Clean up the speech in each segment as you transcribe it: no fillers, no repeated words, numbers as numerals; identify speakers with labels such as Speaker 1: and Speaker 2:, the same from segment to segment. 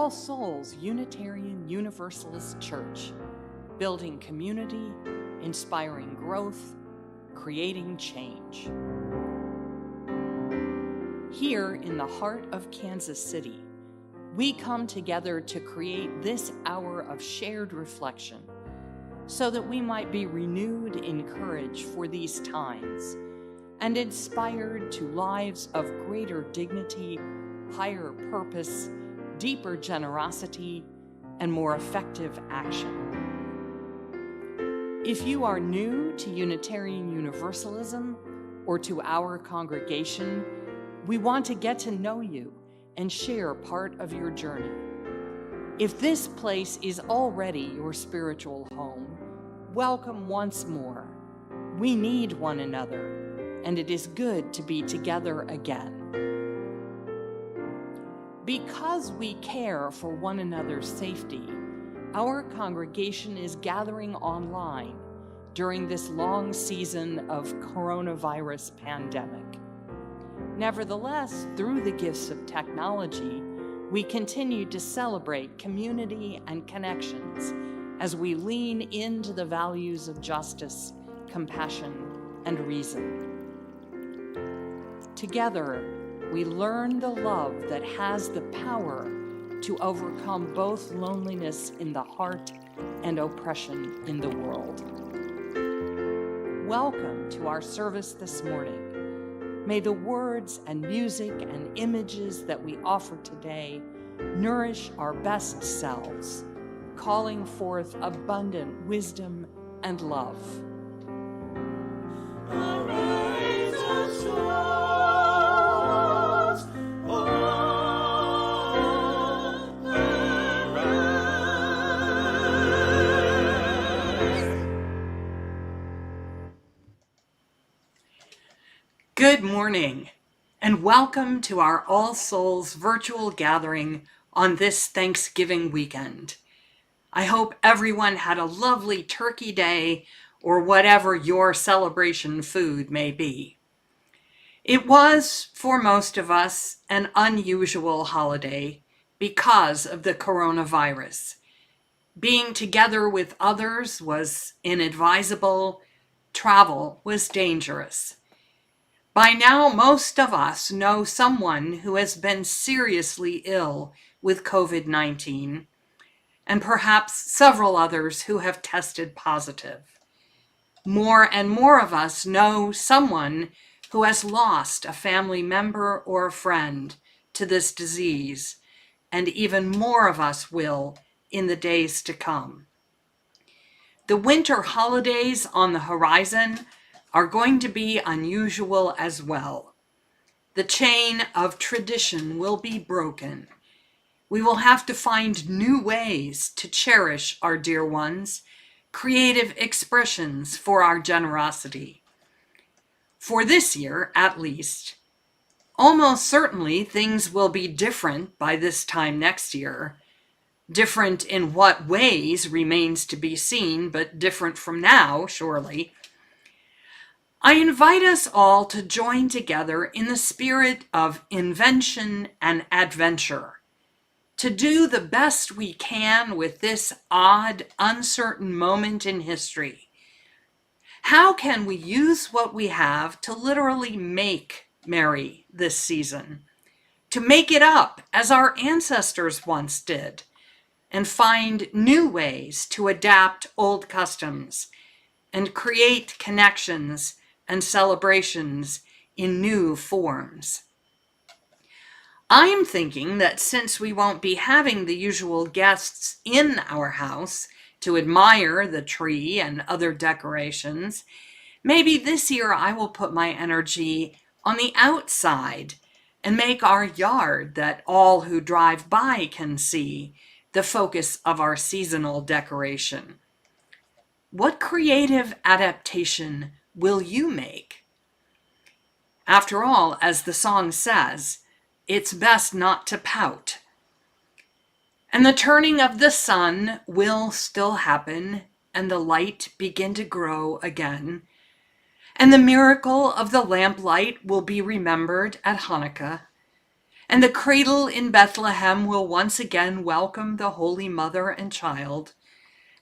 Speaker 1: All Souls Unitarian Universalist Church, building community, inspiring growth, creating change. Here in the heart of Kansas City, we come together to create this hour of shared reflection so that we might be renewed in courage for these times and inspired to lives of greater dignity, higher purpose, deeper generosity, and more effective action. If you are new to Unitarian Universalism or to our congregation, we want to get to know you and share part of your journey. If this place is already your spiritual home, welcome once more. We need one another, and it is good to be together again. Because we care for one another's safety, our congregation is gathering online during this long season of coronavirus pandemic. Nevertheless, through the gifts of technology, we continue to celebrate community and connections as we lean into the values of justice, compassion, and reason. Together, we learn the love that has the power to overcome both loneliness in the heart and oppression in the world. Welcome to our service this morning. May the words and music and images that we offer today nourish our best selves, calling forth abundant wisdom and love. Arise, O souls, arise. Good morning, and welcome to our All Souls virtual gathering on this Thanksgiving weekend. I hope everyone had a lovely turkey day or whatever your celebration food may be. It was, for most of us, an unusual holiday because of the coronavirus. Being together with others was inadvisable. Travel was dangerous. By now, most of us know someone who has been seriously ill with COVID-19, and perhaps several others who have tested positive. More and more of us know someone who has lost a family member or a friend to this disease, and even more of us will in the days to come. The winter holidays on the horizon are going to be unusual as well. The chain of tradition will be broken. We will have to find new ways to cherish our dear ones, creative expressions for our generosity. For this year, at least, almost certainly things will be different by this time next year. Different in what ways remains to be seen, but different from now, surely. I invite us all to join together in the spirit of invention and adventure, to do the best we can with this odd, uncertain moment in history. How can we use what we have to literally make merry this season, to make it up as our ancestors once did, and find new ways to adapt old customs and create connections and celebrations in new forms? I am thinking that since we won't be having the usual guests in our house to admire the tree and other decorations, maybe this year I will put my energy on the outside and make our yard that all who drive by can see the focus of our seasonal decoration. What creative adaptation will you make? After all, as the song says, it's best not to pout. And the turning of the sun will still happen, and the light begin to grow again. And the miracle of the lamplight will be remembered at Hanukkah. And the cradle in Bethlehem will once again welcome the Holy Mother and Child.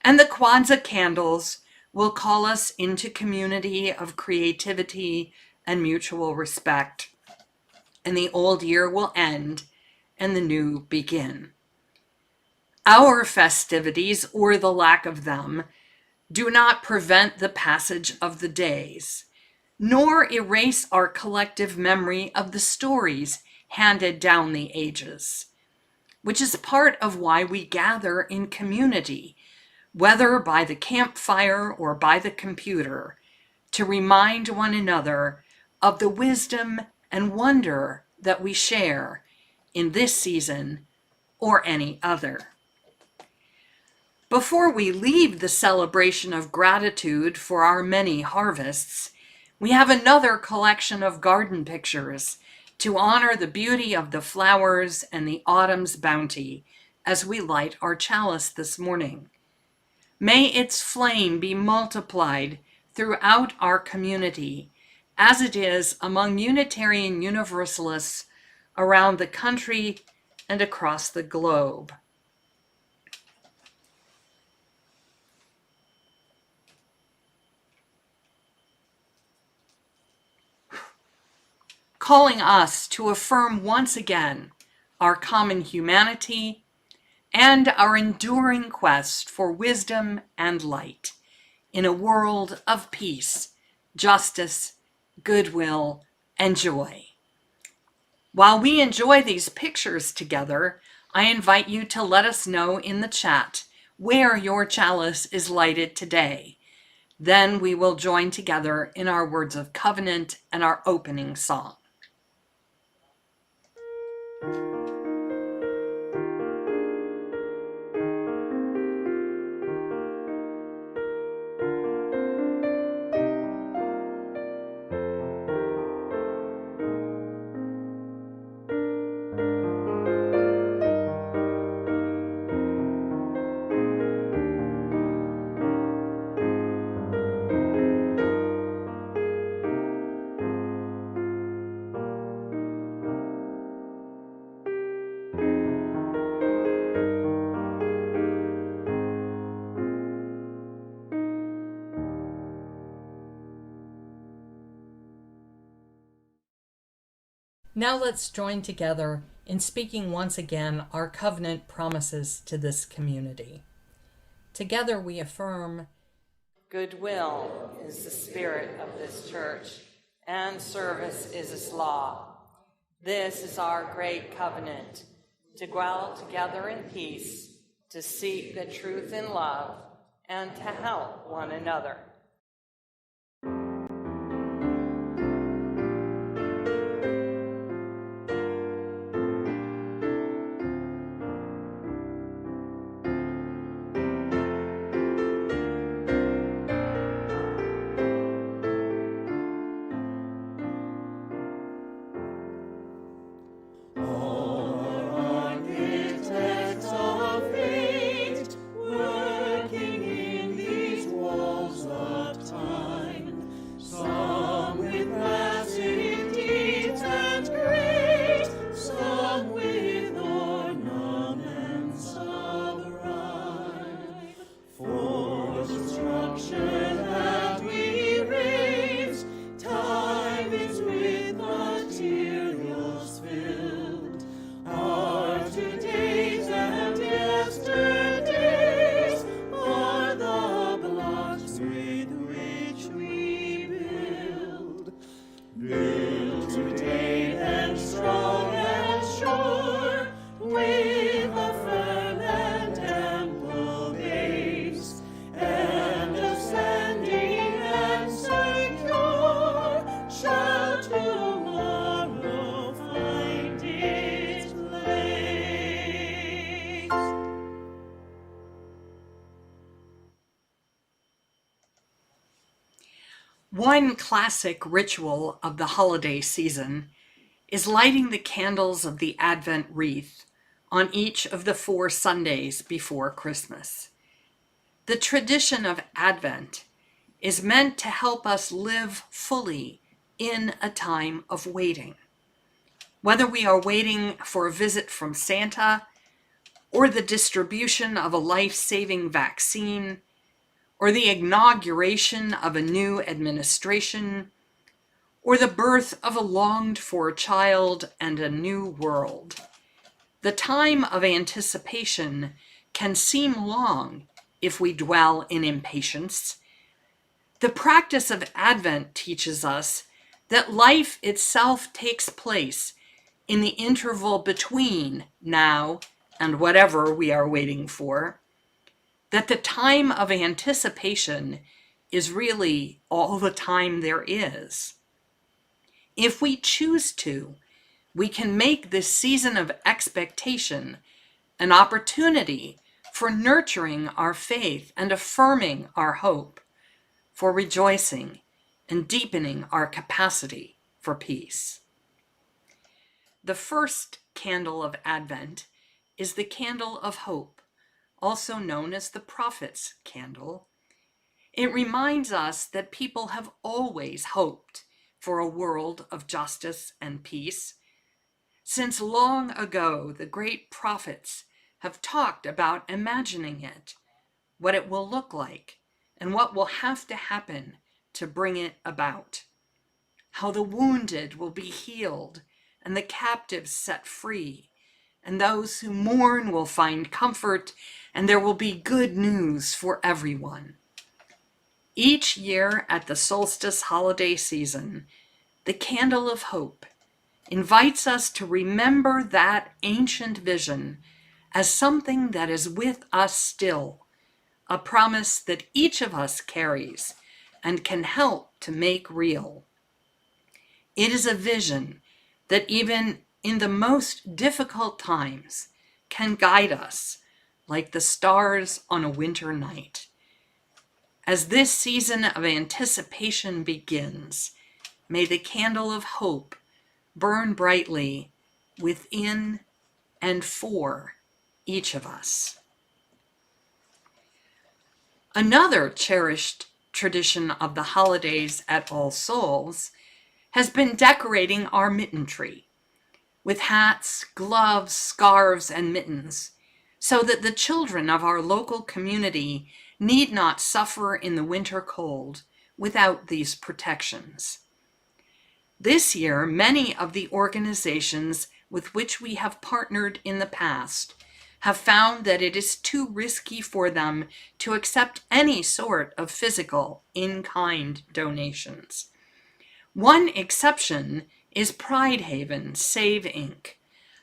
Speaker 1: And the Kwanzaa candles will call us into community of creativity and mutual respect. And the old year will end and the new begin. Our festivities, or the lack of them, do not prevent the passage of the days, nor erase our collective memory of the stories handed down the ages, which is part of why we gather in community, whether by the campfire or by the computer, to remind one another of the wisdom and wonder that we share in this season or any other. Before we leave the celebration of gratitude for our many harvests, we have another collection of garden pictures to honor the beauty of the flowers and the autumn's bounty as we light our chalice this morning. May its flame be multiplied throughout our community, as it is among Unitarian Universalists around the country and across the globe. Calling us to affirm once again our common humanity and our enduring quest for wisdom and light in a world of peace, justice, goodwill, and joy. While we enjoy these pictures together, I invite you to let us know in the chat where your chalice is lighted today. Then we will join together in our words of covenant and our opening song. Now let's join together in speaking once again our covenant promises to this community. Together we affirm, goodwill is the spirit of this church, and service is its law. This is our great covenant, to dwell together in peace, to seek the truth in love, and to help one another. One classic ritual of the holiday season is lighting the candles of the Advent wreath on each of the 4 Sundays before Christmas. The tradition of Advent is meant to help us live fully in a time of waiting. Whether we are waiting for a visit from Santa, or the distribution of a life-saving vaccine, or the inauguration of a new administration, or the birth of a longed-for child and a new world. The time of anticipation can seem long if we dwell in impatience. The practice of Advent teaches us that life itself takes place in the interval between now and whatever we are waiting for, that the time of anticipation is really all the time there is. If we choose to, we can make this season of expectation an opportunity for nurturing our faith and affirming our hope, for rejoicing and deepening our capacity for peace. The first candle of Advent is the candle of hope, also known as the prophet's candle. It reminds us that people have always hoped for a world of justice and peace. Since long ago, the great prophets have talked about imagining it, what it will look like, and what will have to happen to bring it about. How the wounded will be healed, and the captives set free, and those who mourn will find comfort, and there will be good news for everyone. Each year at the solstice holiday season, the candle of hope invites us to remember that ancient vision as something that is with us still, a promise that each of us carries and can help to make real. It is a vision that even in the most difficult times can guide us like the stars on a winter night. As this season of anticipation begins, may the candle of hope burn brightly within and for each of us. Another cherished tradition of the holidays at All Souls has been decorating our mitten tree with hats, gloves, scarves, and mittens, so that the children of our local community need not suffer in the winter cold without these protections. This year, many of the organizations with which we have partnered in the past have found that it is too risky for them to accept any sort of physical in-kind donations. One exception is Pride Haven Save Inc.,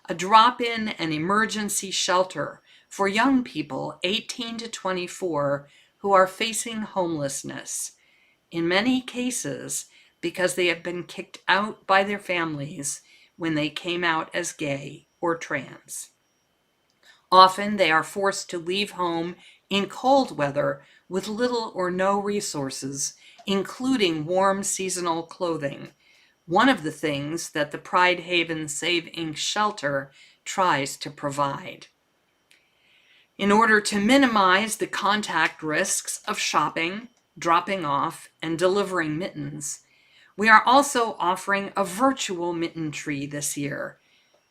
Speaker 1: a drop-in and emergency shelter for young people 18 to 24 who are facing homelessness, in many cases because they have been kicked out by their families when they came out as gay or trans. Often they are forced to leave home in cold weather with little or no resources, including warm seasonal clothing, one of the things that the Pride Haven Save Inc. shelter tries to provide. In order to minimize the contact risks of shopping, dropping off, and delivering mittens, we are also offering a virtual mitten tree this year,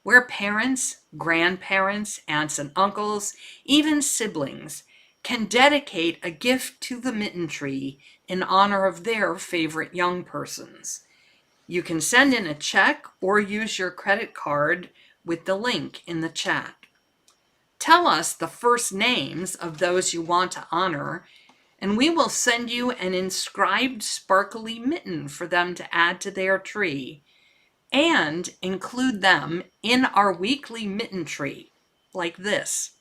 Speaker 1: where parents, grandparents, aunts and uncles, even siblings, can dedicate a gift to the mitten tree in honor of their favorite young persons. You can send in a check or use your credit card with the link in the chat. Tell us the first names of those you want to honor, and we will send you an inscribed sparkly mitten for them to add to their tree, and include them in our weekly mitten tree, like this.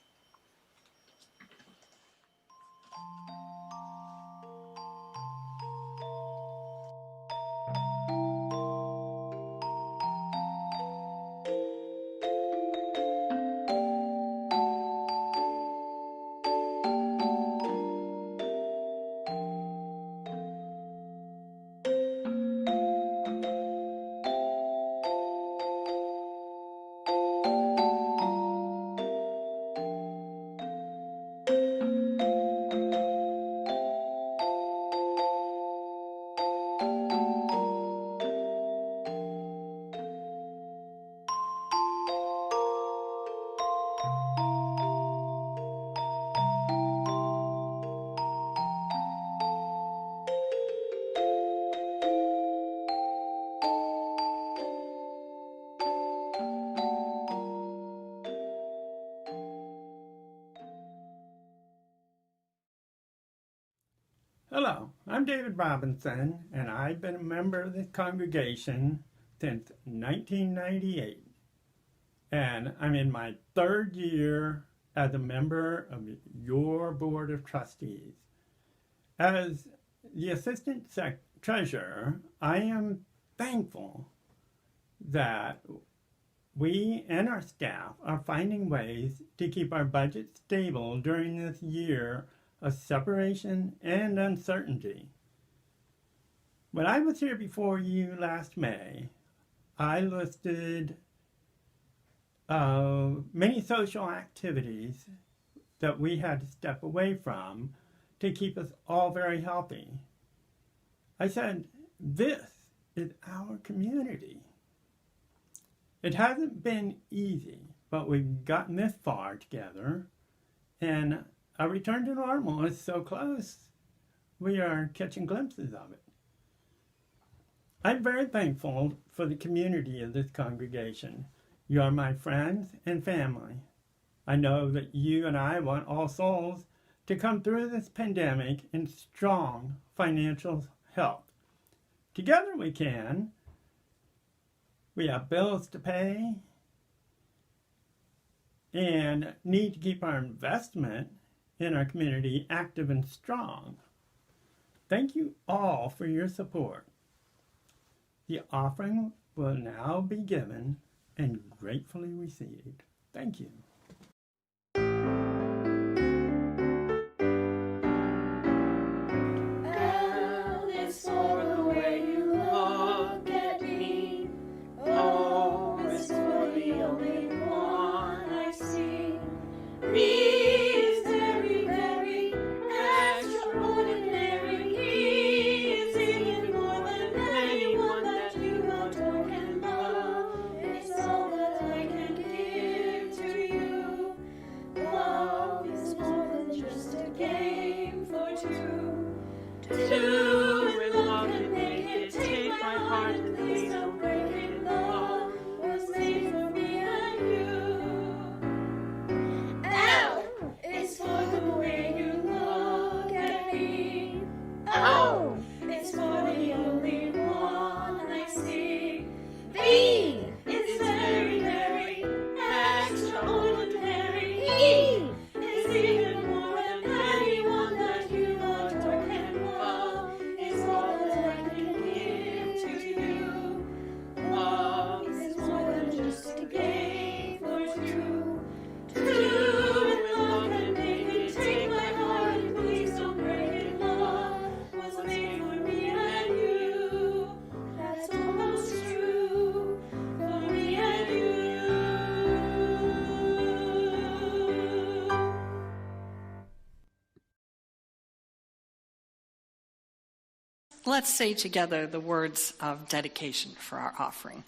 Speaker 2: I'm David Robinson, and I've been a member of this congregation since 1998. And I'm in my third year as a member of your Board of Trustees. As the Assistant Treasurer, I am thankful that we and our staff are finding ways to keep our budget stable during this year of separation and uncertainty. When I was here before you last May, I listed many social activities that we had to step away from to keep us all very healthy. I said, this is our community. It hasn't been easy, but we've gotten this far together, and a return to normal is so close, we are catching glimpses of it. I'm very thankful for the community of this congregation. You are my friends and family. I know that you and I want All Souls to come through this pandemic in strong financial health. Together we can. We have bills to pay and need to keep our investment in our community active and strong. Thank you all for your support. The offering will now be given and gratefully received. Thank you.
Speaker 1: Let's say together the words of dedication for our offering.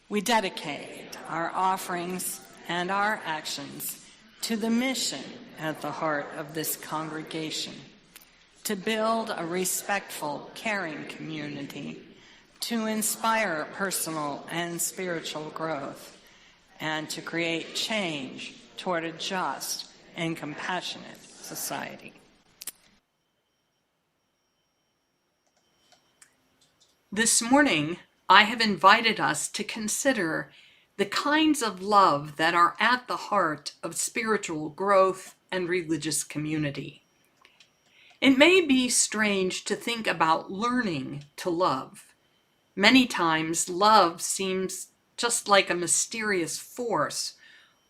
Speaker 1: We dedicate our offerings and our actions to the mission at the heart of this congregation, to build a respectful, caring community, to inspire personal and spiritual growth, and to create change toward a just and compassionate society. This morning, I have invited us to consider the kinds of love that are at the heart of spiritual growth and religious community. It may be strange to think about learning to love. Many times, love seems just like a mysterious force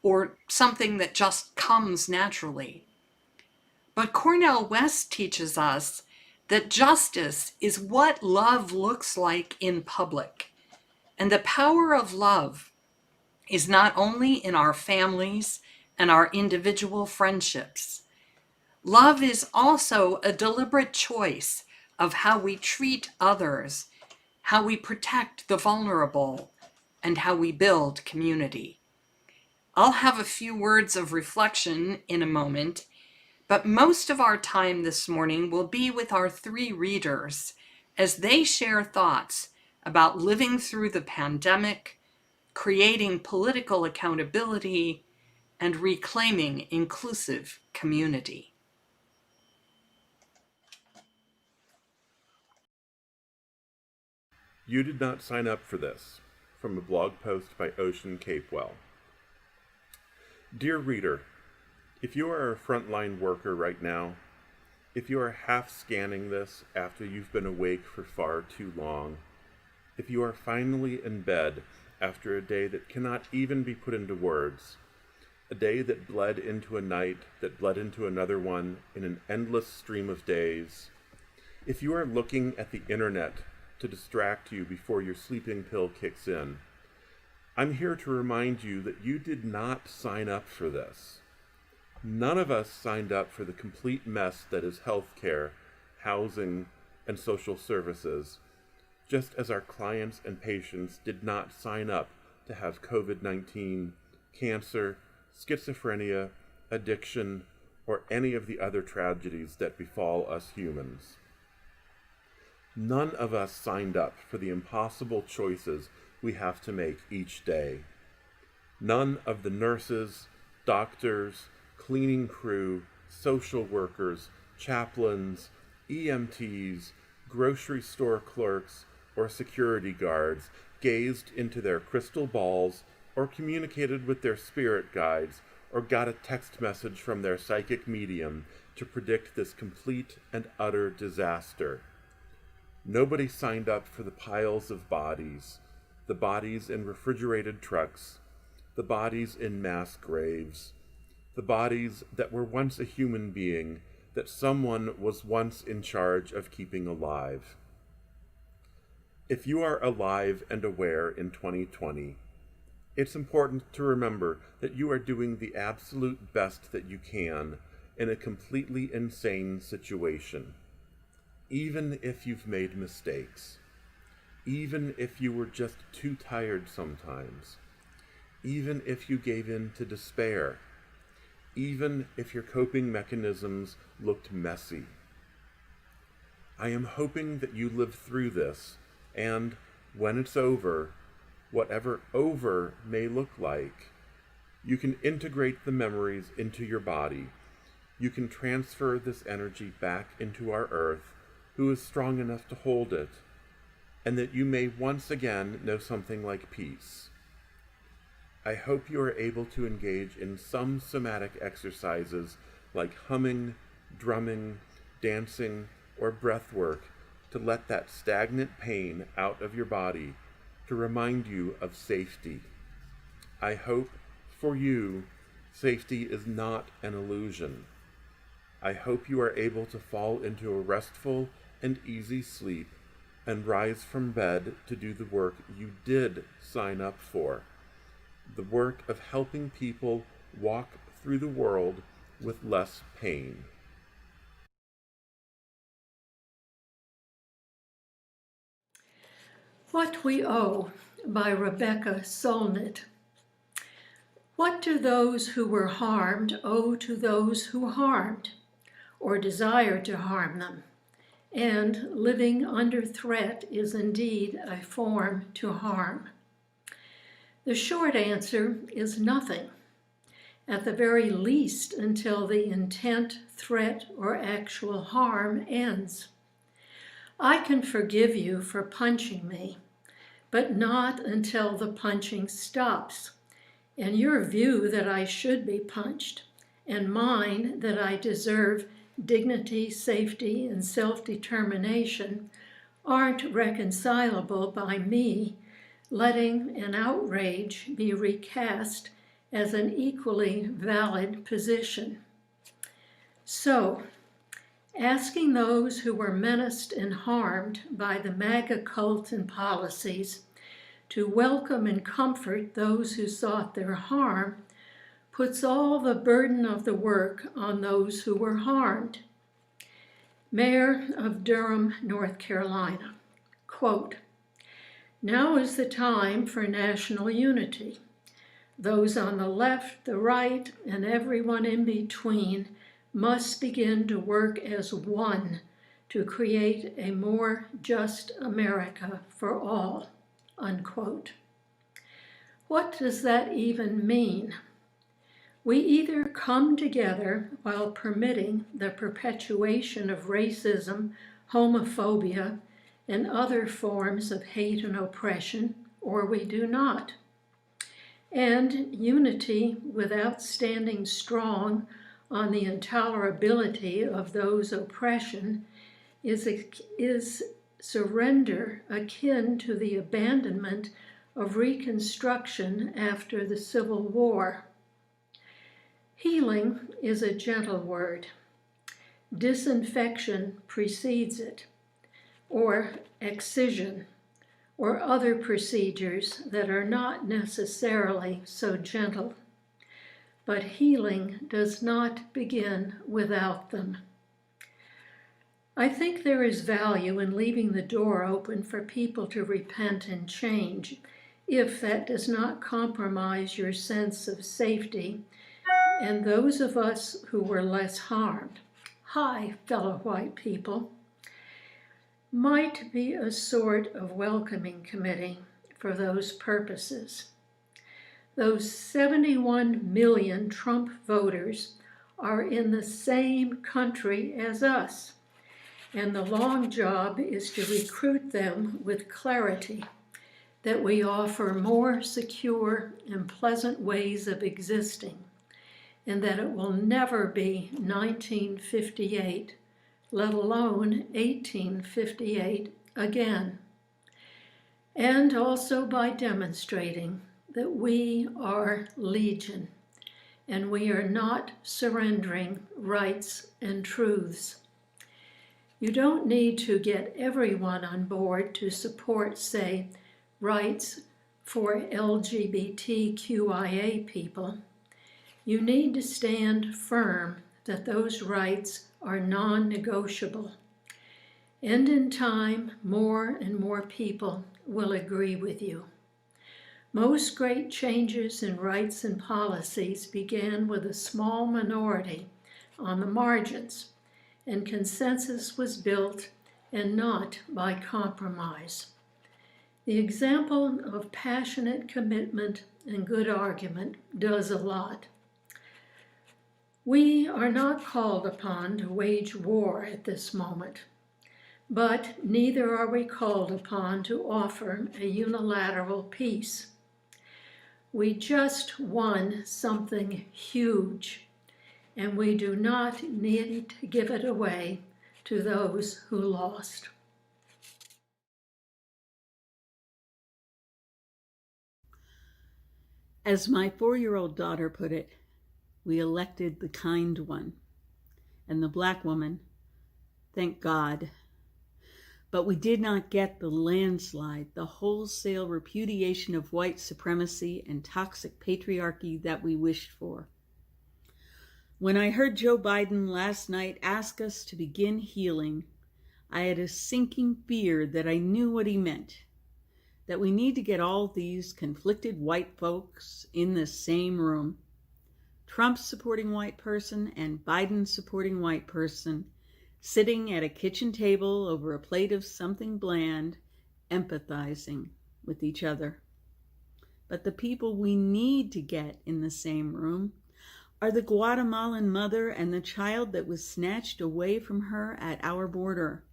Speaker 1: or something that just comes naturally. But Cornel West teaches us that justice is what love looks like in public. And the power of love is not only in our families and our individual friendships. Love is also a deliberate choice of how we treat others, how we protect the vulnerable, and how we build community. I'll have a few words of reflection in a moment, but most of our time this morning will be with our three readers as they share thoughts about living through the pandemic, creating political accountability, and reclaiming inclusive community.
Speaker 3: You did not sign up for this. From a blog post by Ocean Capewell. Dear reader, if you are a frontline worker right now, if you are half scanning this after you've been awake for far too long, if you are finally in bed after a day that cannot even be put into words, a day that bled into a night that bled into another one in an endless stream of days, if you are looking at the internet to distract you before your sleeping pill kicks in, I'm here to remind you that you did not sign up for this. None of us signed up for the complete mess that is healthcare, housing, and social services, just as our clients and patients did not sign up to have COVID-19, cancer, schizophrenia, addiction, or any of the other tragedies that befall us humans. None of us signed up for the impossible choices we have to make each day. None of the nurses, doctors, cleaning crew, social workers, chaplains, EMTs, grocery store clerks, or security guards gazed into their crystal balls or communicated with their spirit guides or got a text message from their psychic medium to predict this complete and utter disaster. Nobody signed up for the piles of bodies, the bodies in refrigerated trucks, the bodies in mass graves, the bodies that were once a human being that someone was once in charge of keeping alive. If you are alive and aware in 2020, it's important to remember that you are doing the absolute best that you can in a completely insane situation. Even if you've made mistakes, even if you were just too tired sometimes, even if you gave in to despair, even if your coping mechanisms looked messy. I am hoping that you live through this, and when it's over, whatever over may look like, you can integrate the memories into your body. You can transfer this energy back into our earth, who is strong enough to hold it, and that you may once again know something like peace. I hope you are able to engage in some somatic exercises like humming, drumming, dancing, or breath work to let that stagnant pain out of your body, to remind you of safety. I hope, for you, safety is not an illusion. I hope you are able to fall into a restful and easy sleep and rise from bed to do the work you did sign up for, the work of helping people walk through the world with less pain.
Speaker 4: What We Owe by Rebecca Solnit. What do those who were harmed owe to those who harmed, or desire to harm them? And living under threat is indeed a form to harm. The short answer is nothing, at the very least until the intent, threat, or actual harm ends. I can forgive you for punching me, but not until the punching stops, and your view that I should be punched, and mine that I deserve dignity, safety, and self-determination aren't reconcilable by me letting an outrage be recast as an equally valid position. So, asking those who were menaced and harmed by the MAGA cult and policies to welcome and comfort those who sought their harm puts all the burden of the work on those who were harmed. Mayor of Durham, North Carolina, quote, "Now is the time for national unity. Those on the left, the right, and everyone in between must begin to work as one to create a more just America for all," unquote. What does that even mean? We either come together while permitting the perpetuation of racism, homophobia, and other forms of hate and oppression, or we do not. And unity without standing strong on the intolerability of those oppression is surrender akin to the abandonment of Reconstruction after the Civil War. Healing is a gentle word. Disinfection precedes it, or excision, or other procedures that are not necessarily so gentle. But healing does not begin without them. I think there is value in leaving the door open for people to repent and change, if that does not compromise your sense of safety and those of us who were less harmed. Hi, fellow white people. Might be a sort of welcoming committee for those purposes. Those 71 million Trump voters are in the same country as us, and the long job is to recruit them with clarity that we offer more secure and pleasant ways of existing, and that it will never be 1958, let alone 1858 again. And also by demonstrating that we are legion, and we are not surrendering rights and truths. You don't need to get everyone on board to support, say, rights for LGBTQIA people. You need to stand firm that those rights are non-negotiable. And in time, more and more people will agree with you. Most great changes in rights and policies began with a small minority on the margins, and consensus was built and not by compromise. The example of passionate commitment and good argument does a lot. We are not called upon to wage war at this moment, but neither are we called upon to offer a unilateral peace. We just won something huge, and we do not need to give it away to those who lost.
Speaker 5: As my 4-year-old daughter put it, we elected the kind one, and the black woman, thank God. But we did not get the landslide, the wholesale repudiation of white supremacy and toxic patriarchy that we wished for. When I heard Joe Biden last night ask us to begin healing, I had a sinking fear that I knew what he meant, that we need to get all these conflicted white folks in the same room. Trump supporting white person and Biden supporting white person, sitting at a kitchen table over a plate of something bland, empathizing with each other. But the people we need to get in the same room are the Guatemalan mother and the child that was snatched away from her at our border.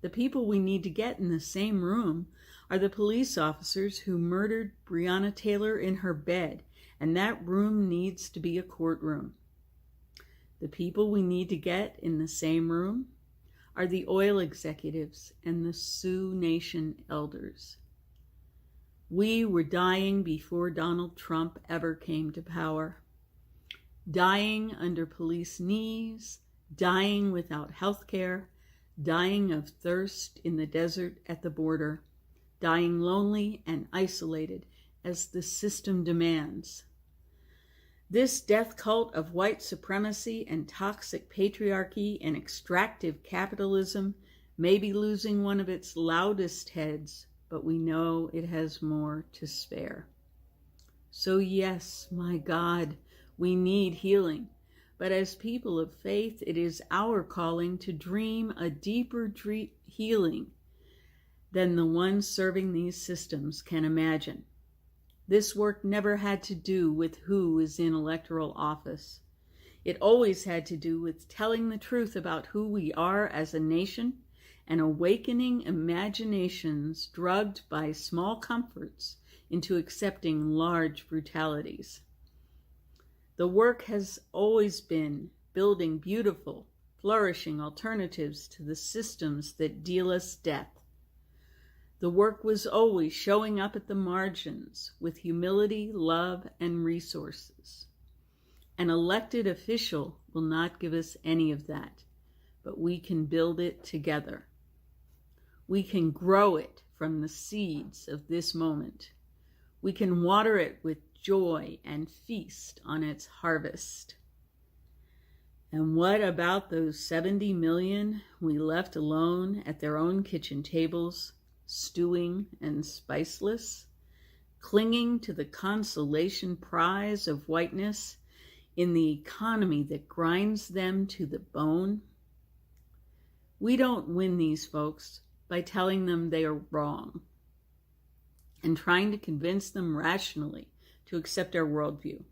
Speaker 5: The people we need to get in the same room are the police officers who murdered Breonna Taylor in her bed, and that room needs to be a courtroom. The people we need to get in the same room are the oil executives and the Sioux Nation elders. We were dying before Donald Trump ever came to power. Dying under police knees, dying without health care, dying of thirst in the desert at the border, dying lonely and isolated as the system demands. This death cult of white supremacy and toxic patriarchy and extractive capitalism may be losing one of its loudest heads, but we know it has more to spare. So yes, my God, we need healing. But as people of faith, it is our calling to dream a deeper healing than the one serving these systems can imagine. This work never had to do with who is in electoral office. It always had to do with telling the truth about who we are as a nation and awakening imaginations drugged by small comforts into accepting large brutalities. The work has always been building beautiful, flourishing alternatives to the systems that deal us death. The work was always showing up at the margins with humility, love, and resources. An elected official will not give us any of that, but we can build it together. We can grow it from the seeds of this moment. We can water it with joy and feast on its harvest. And what about those 70 million we left alone at their own kitchen tables, stewing and spiceless, clinging to the consolation prize of whiteness in the economy that grinds them to the bone? We don't win these folks by telling them they are wrong and trying to convince them rationally to accept our worldview.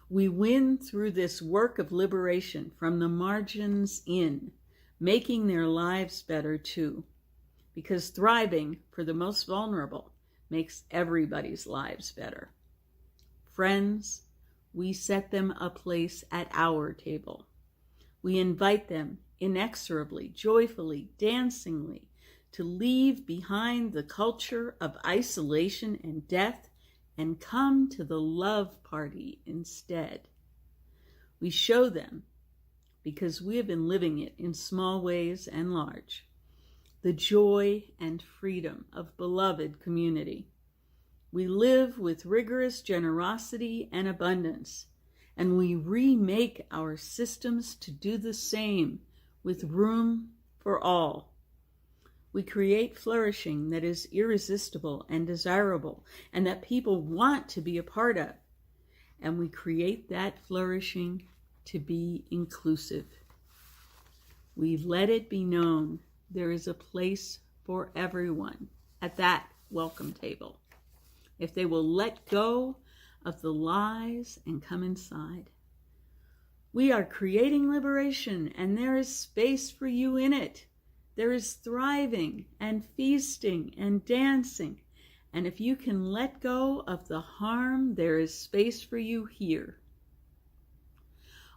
Speaker 5: We win through this work of liberation from the margins in, making their lives better too, because thriving for the most vulnerable makes everybody's lives better. Friends, we set them a place at our table. We invite them inexorably, joyfully, dancingly, to leave behind the culture of isolation and death and come to the love party instead. We show them, because we have been living it in small ways and large, the joy and freedom of beloved community. We live with rigorous generosity and abundance, and we remake our systems to do the same with room for all. We create flourishing that is irresistible and desirable and that people want to be a part of. And we create that flourishing to be inclusive. We let it be known there is a place for everyone at that welcome table, if they will let go of the lies and come inside. We are creating liberation, and there is space for you in it. There is thriving and feasting and dancing. And if you can let go of the harm, there is space for you here.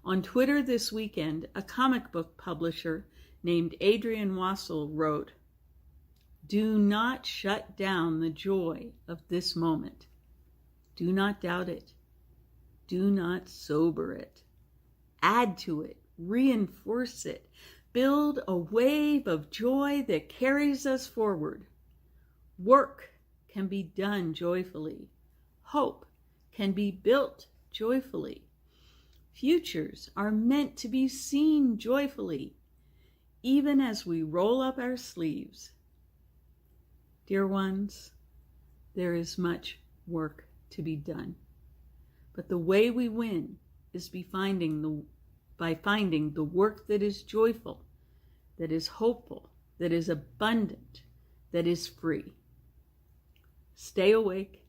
Speaker 5: On Twitter this weekend, a comic book publisher named Adrian Wassel wrote, "Do not shut down the joy of this moment. Do not doubt it. Do not sober it. Add to it, reinforce it. Build a wave of joy that carries us forward. Work can be done joyfully. Hope can be built joyfully. Futures are meant to be seen joyfully, even as we roll up our sleeves. Dear ones, there is much work to be done. But the way we win is by finding the work that is joyful, that is hopeful, that is abundant, that is free. Stay awake,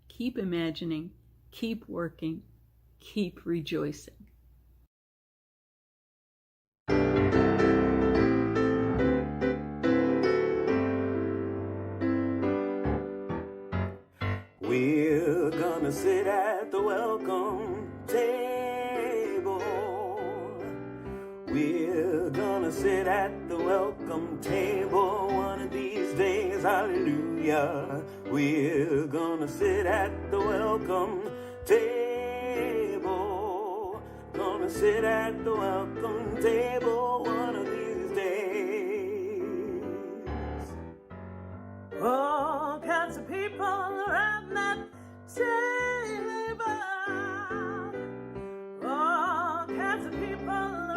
Speaker 5: keep imagining, keep working, keep rejoicing."
Speaker 6: We're gonna sit at the welcome table. We're gonna sit at the welcome table one of these days, hallelujah. We're gonna sit at the welcome table. Gonna sit at the welcome table one of these days. All kinds of people around that table. All kinds of people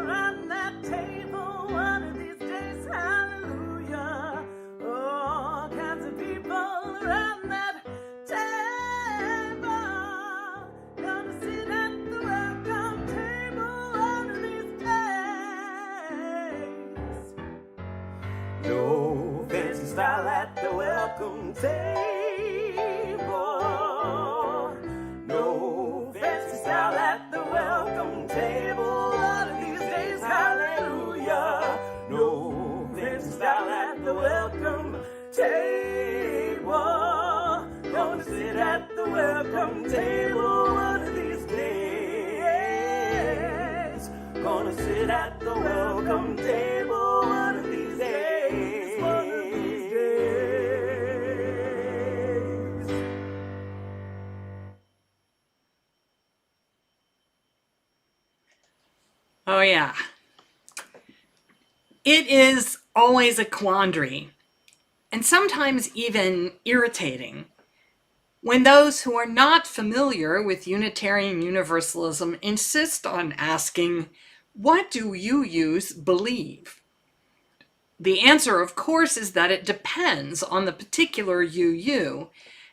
Speaker 6: around that table one of these days, hallelujah. All kinds of people around that table. Gonna sit at the welcome table one of these days. No fancy style at the welcome table. welcome table one of these days. Gonna sit at the welcome table one of these days. One of these days.
Speaker 1: Oh, yeah. It is always a quandary, and sometimes even irritating, when those who are not familiar with Unitarian Universalism insist on asking, what do you believe? The answer, of course, is that it depends on the particular you,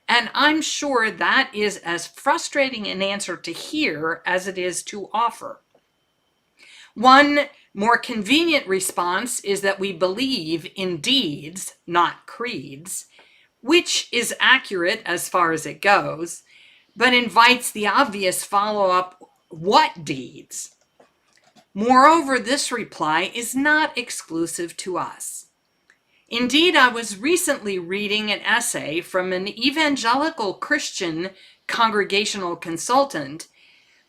Speaker 1: and I'm sure that is as frustrating an answer to hear as it is to offer. One more convenient response is that we believe in deeds, not creeds, which is accurate as far as it goes, but invites the obvious follow-up, what deeds? Moreover, this reply is not exclusive to us. Indeed, I was recently reading an essay from an evangelical Christian congregational consultant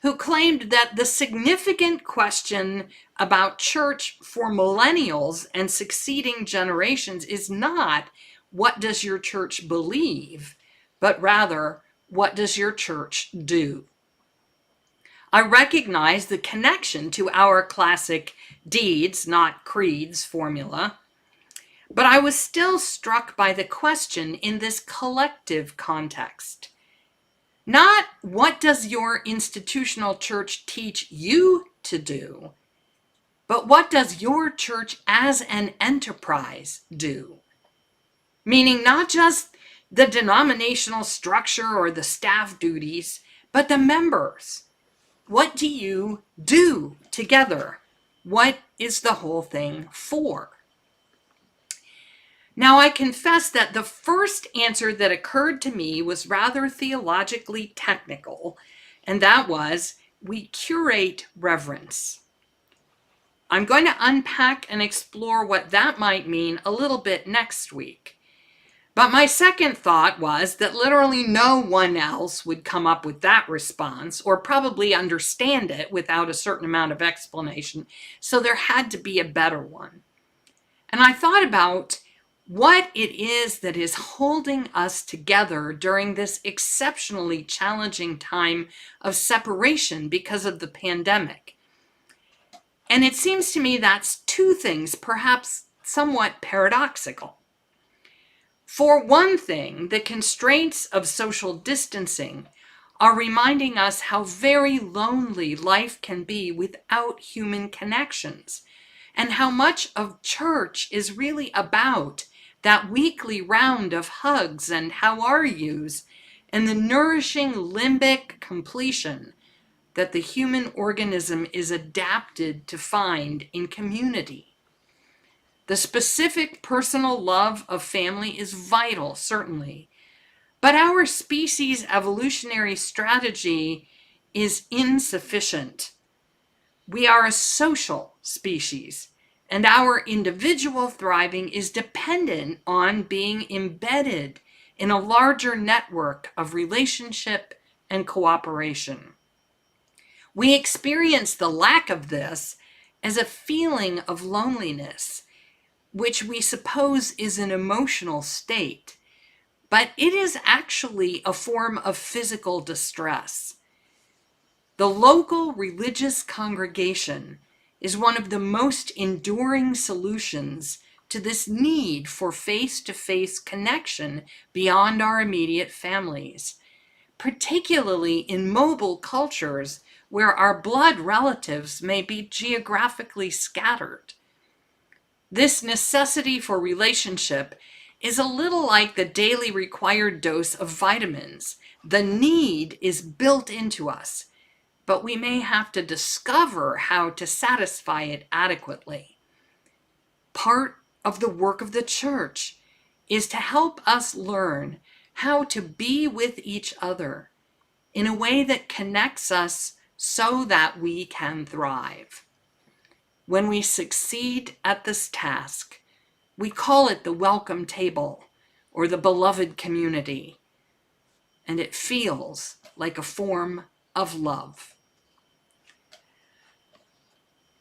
Speaker 1: who claimed that the significant question about church for millennials and succeeding generations is not, what does your church believe, but rather, what does your church do? I recognize the connection to our classic deeds, not creeds formula, but I was still struck by the question in this collective context. Not what does your institutional church teach you to do, but what does your church as an enterprise do? Meaning not just the denominational structure or the staff duties, but the members. What do you do together? What is the whole thing for? Now, I confess that the first answer that occurred to me was rather theologically technical, and that was, we curate reverence. I'm going to unpack and explore what that might mean a little bit next week. But my second thought was that literally no one else would come up with that response or probably understand it without a certain amount of explanation, so there had to be a better one. And I thought about what it is that is holding us together during this exceptionally challenging time of separation because of the pandemic. And it seems to me that's two things, perhaps somewhat paradoxical. For one thing, the constraints of social distancing are reminding us how very lonely life can be without human connections, and how much of church is really about that weekly round of hugs and how are yous, and the nourishing limbic completion that the human organism is adapted to find in community. The specific personal love of family is vital, certainly, but our species' evolutionary strategy is insufficient. We are a social species, and our individual thriving is dependent on being embedded in a larger network of relationship and cooperation. We experience the lack of this as a feeling of loneliness, which we suppose is an emotional state, but it is actually a form of physical distress. The local religious congregation is one of the most enduring solutions to this need for face-to-face connection beyond our immediate families, particularly in mobile cultures where our blood relatives may be geographically scattered. This necessity for relationship is a little like the daily required dose of vitamins. The need is built into us, but we may have to discover how to satisfy it adequately. Part of the work of the church is to help us learn how to be with each other in a way that connects us so that we can thrive. When we succeed at this task, we call it the welcome table or the beloved community, and it feels like a form of love.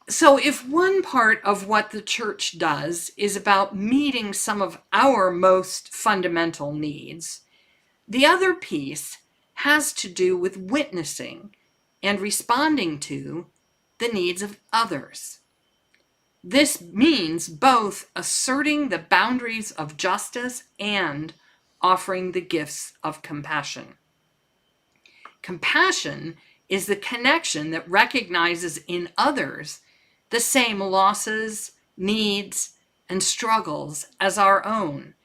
Speaker 1: So if one part of what the church does is about meeting some of our most fundamental needs, the other piece has to do with witnessing and responding to the needs of others. This means both asserting the boundaries of justice and offering the gifts of compassion. Compassion is the connection that recognizes in others the same losses, needs, and struggles as our own,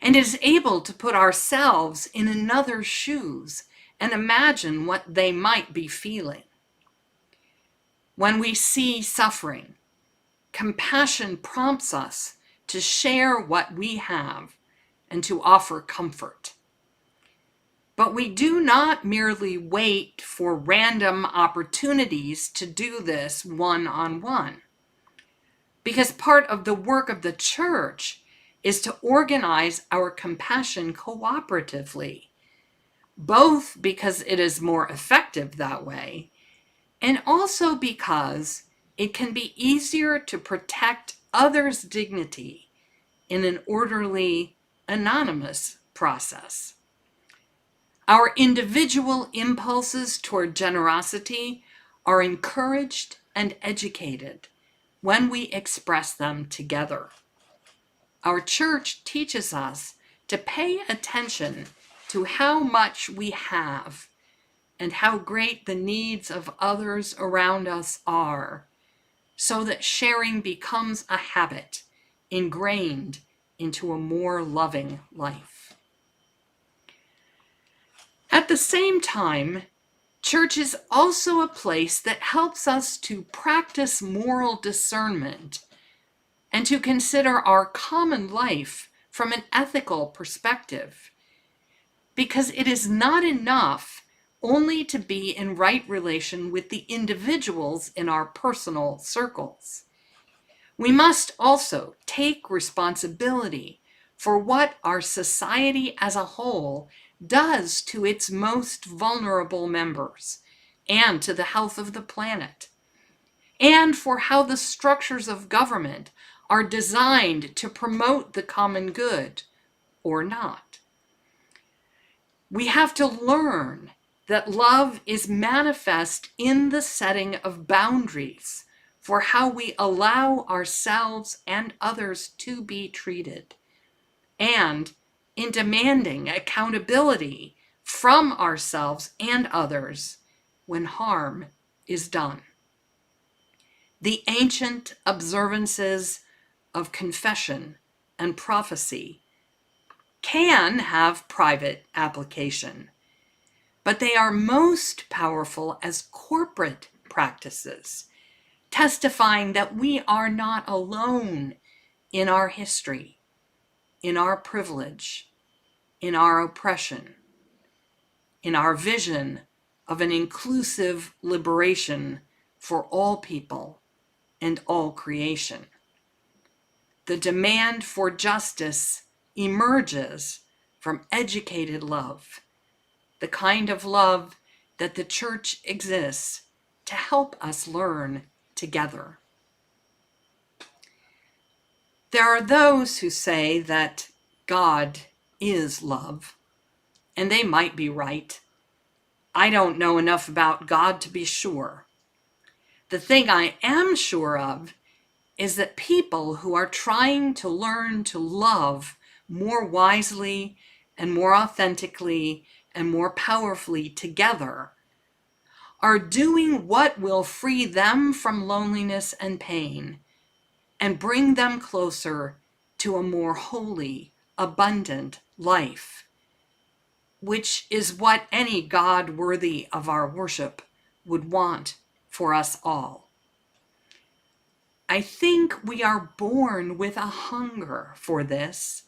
Speaker 1: and is able to put ourselves in another's shoes and imagine what they might be feeling. When we see suffering, compassion prompts us to share what we have and to offer comfort. But we do not merely wait for random opportunities to do this one-on-one, because part of the work of the church is to organize our compassion cooperatively, both because it is more effective that way, and also because it can be easier to protect others' dignity in an orderly, anonymous process. Our individual impulses toward generosity are encouraged and educated when we express them together. Our church teaches us to pay attention to how much we have and how great the needs of others around us are, so that sharing becomes a habit ingrained into a more loving life. At the same time, church is also a place that helps us to practice moral discernment and to consider our common life from an ethical perspective, because it is not enough only to be in right relation with the individuals in our personal circles. We must also take responsibility for what our society as a whole does to its most vulnerable members and to the health of the planet, and for how the structures of government are designed to promote the common good or not. We have to learn that love is manifest in the setting of boundaries for how we allow ourselves and others to be treated, and in demanding accountability from ourselves and others when harm is done. The ancient observances of confession and prophecy can have private application, but they are most powerful as corporate practices, testifying that we are not alone in our history, in our privilege, in our oppression, in our vision of an inclusive liberation for all people and all creation. The demand for justice emerges from educated love, the kind of love that the church exists to help us learn together. There are those who say that God is love, and they might be right. I don't know enough about God to be sure. The thing I am sure of is that people who are trying to learn to love more wisely and more authentically and more powerfully together are doing what will free them from loneliness and pain and bring them closer to a more holy, abundant life, which is what any God worthy of our worship would want for us all. I think we are born with a hunger for this,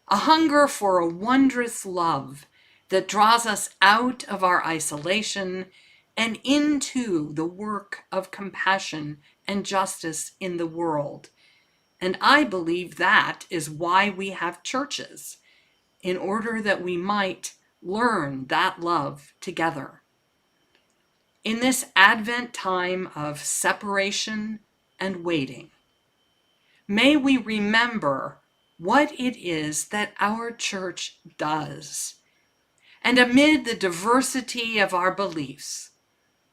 Speaker 1: a hunger for a wondrous love that draws us out of our isolation and into the work of compassion and justice in the world. And I believe that is why we have churches, in order that we might learn that love together. In this Advent time of separation and waiting, may we remember what it is that our church does, and amid the diversity of our beliefs,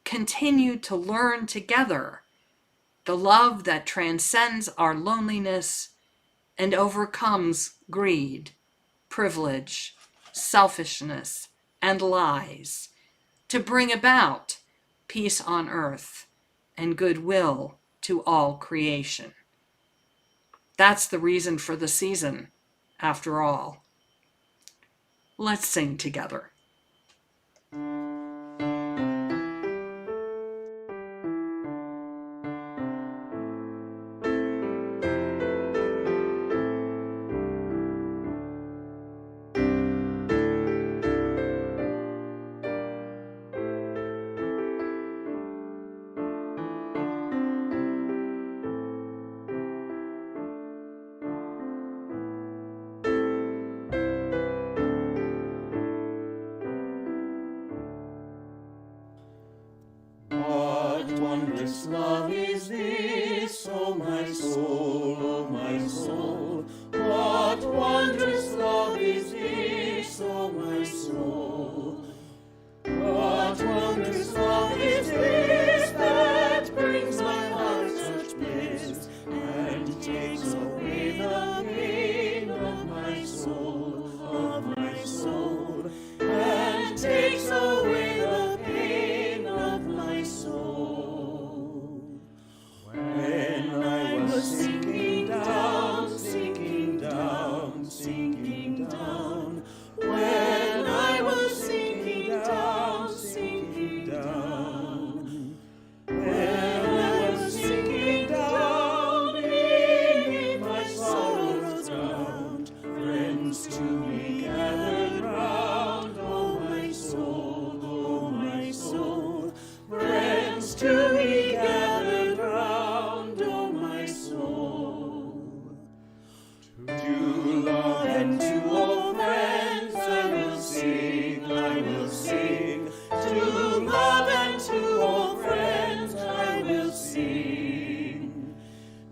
Speaker 1: continue to learn together the love that transcends our loneliness and overcomes greed, privilege, selfishness, and lies, to bring about peace on earth and goodwill to all creation. That's the reason for the season, after all. Let's sing together.
Speaker 6: Wondrous love is this, O my soul, O my soul. What wondrous love is this, O my soul. What wondrous love is this that brings my heart such bliss and takes away the pain of my soul, and takes away the pain of my soul. When I was sinking down, sinking down, sinking down, when I was sinking down, sinking down, when I was sinking down beneath my sorrow's ground, friends to me gathered round, oh my soul, oh my soul, friends to me gathered round, oh my soul. To love and to all friends I will sing, I will sing. To love and to all friends I will sing.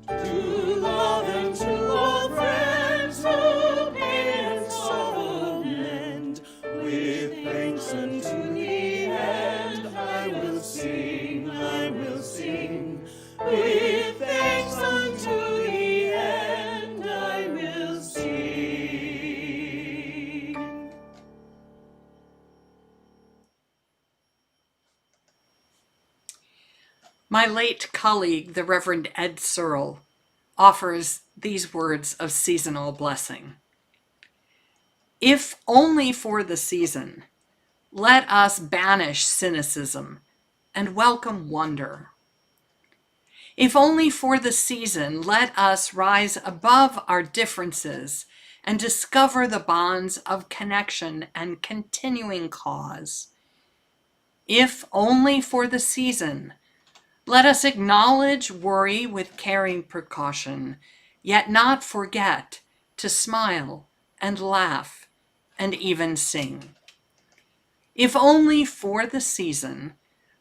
Speaker 6: To love and to all friends who pain and sorrow mend, with thanks unto the end I will sing, I will sing. With thanks unto the end I will sing.
Speaker 1: My late colleague, the Reverend Ed Searle, offers these words of seasonal blessing. If only for the season, let us banish cynicism and welcome wonder. If only for the season, let us rise above our differences and discover the bonds of connection and continuing cause. If only for the season, let us acknowledge worry with caring precaution, yet not forget to smile and laugh and even sing. If only for the season,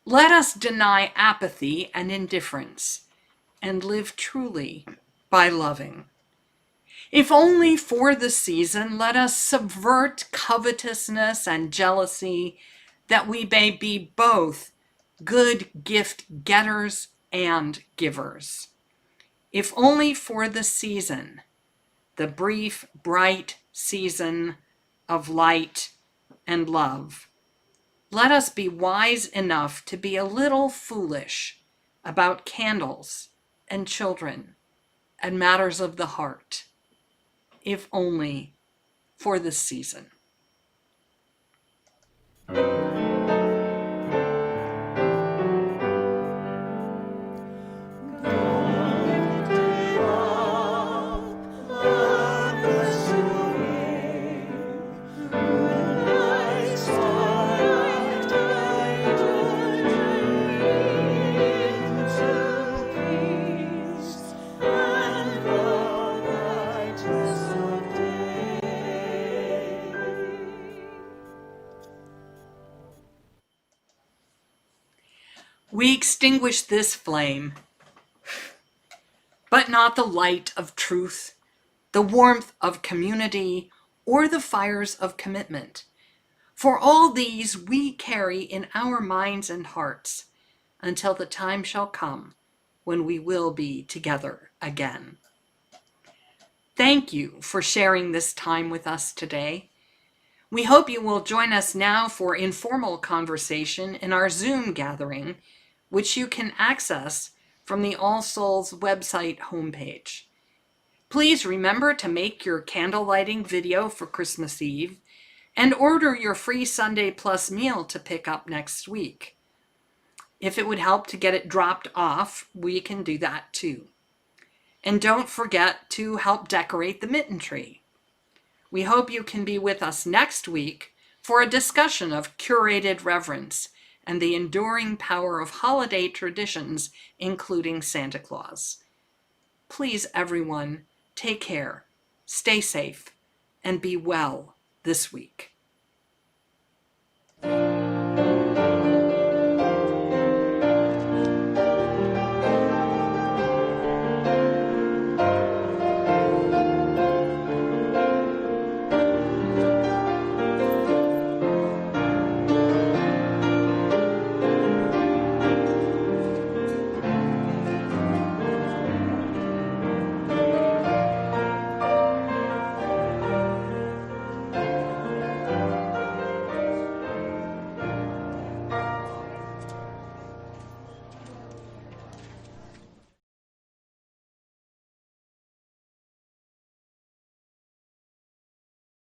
Speaker 1: let us deny apathy and indifference and live truly by loving. If only for the season, let us subvert covetousness and jealousy, that we may be both good gift getters and givers. If only for the season, the brief, bright season of light and love, let us be wise enough to be a little foolish about candles and children and matters of the heart, if only for the season. We extinguish this flame, but not the light of truth, the warmth of community, or the fires of commitment. For all these we carry in our minds and hearts until the time shall come when we will be together again. Thank you for sharing this time with us today. We hope you will join us now for informal conversation in our Zoom gathering, which you can access from the All Souls website homepage. Please remember to make your candle lighting video for Christmas Eve and order your free Sunday Plus meal to pick up next week. If it would help to get it dropped off, we can do that too. And don't forget to help decorate the Mitten tree. We hope you can be with us next week for a discussion of curated reverence and the enduring power of holiday traditions, including Santa Claus. Please, everyone, take care, stay safe, and be well this week.